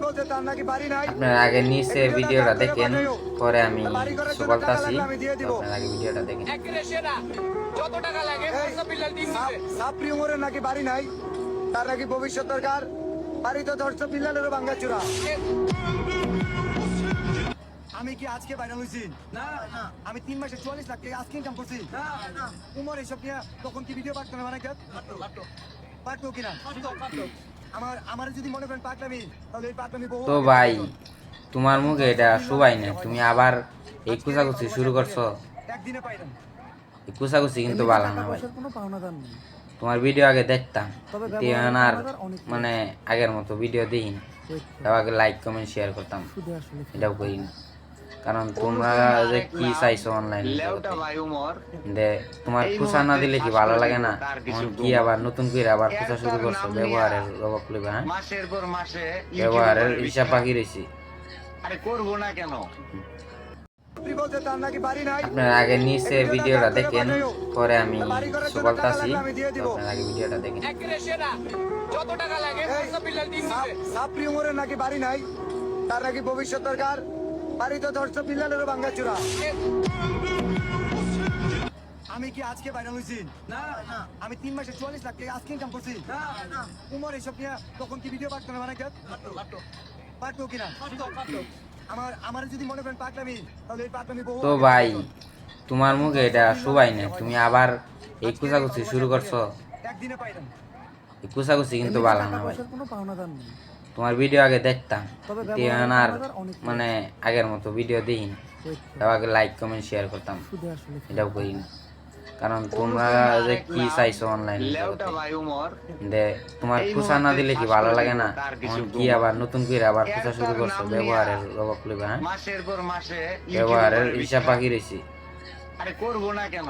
আপনারা আগে নিচে ভিডিওটা দেখেন, পরে আমি কিছু বলতাছি। আপনারা আগে ভিডিওটা দেখেন। যত টাকা লাগে সাপ্রি উমরের নাকি বাড়ি নাই, তার নাকি ভবিষ্যৎ দরকার। বাড়ি তো 10 বিল্লালেরও ভাঙ্গাচুরা। আমি কি আজকে ভাইরাল হইছি? না না, আমি 3 মাসে 44 লাখ টাকা আজকে ইনকাম করছি। না না, উমর এসব নিয়ে তখন কি ভিডিও পাঠতো না? মানে পাঠতো কিনা? আমার যদি মনে করেন পাকলামি, তাহলে এই পাকলামি বহু তো ভাই, তোমার মুখে এটা শোভাই না, তুমি আবার এই কুচাকুচি শুরু করছো। একদিনে পাইলাম। এই কুচাকুচি কিন্তু ভালো না ভাই। কোনো পাওনাদার নেই। তোমার ভিডিও আগে দেখতাম, তবে এখন আর মানে আগের মতো ভিডিও দেখি না। আগে লাইক কমেন্ট শেয়ার করতাম, এটাও করি না। কারণ তোমরা যে কি চাইছো অনলাইন দে, তোমার খুশা না দিলে কি ভালো লাগে না? কি আবার নতুন করে আবার খুশা শুরু করছো? ব্যবহারের রবাব লইবা, হ্যাঁ? মাসের পর মাসে ব্যবহারের হিসাব বাকি রয়েছি। আরে করবো না কেন? আপনারা আগে নিচে ভিডিওটা দেখেন, পরে আমি কিছু বলতাছি। আপনারা আগে ভিডিওটা দেখেন। যত টাকা লাগে সাপ্রি উমরের নাকি বাড়ি নাই, তার নাকি ভবিষ্যৎ দরকার। বাড়ি তো 10 বিল্লালেরও ভাঙ্গাচুরা। আমি কি আজকে ভাইরাল হইছি? না না, আমি 3 মাসে 44 লাখ টাকা আজকে ইনকাম করছি। না না, উমর এসব নিয়ে তখন কি ভিডিও পাঠতো না? মানে পাঠতো কিনা? আমার যদি মনে করেন পাকলামি, তাহলে এই পাকলামি বহু। তো ভাই, তোমার মুখে এটা শোভাই না, তুমি আবার এই কুচাকুচি শুরু করছো। একদিনে পাইলাম। এই কুচাকুচি কিন্তু ভালো না ভাই। কোনো পাওনাদার নেই। তোমার ভিডিও আগে দেখতাম, এখন আর মানে আগের মতো ভিডিও দেখি না। আগে লাইক কমেন্ট শেয়ার করতাম, এটাও করি না। কারণ তোমরা যে কি চাইছো অনলাইন দে, তোমার খুশা না দিলে কি ভালো লাগে না? কি আবার নতুন করে আবার খুশা শুরু করছো? ব্যবহারের রবাব লইবা, হ্যাঁ? মাসের পর মাসে ব্যবহারের হিসাব বাকি রয়েছি। আরে করবো না কেন?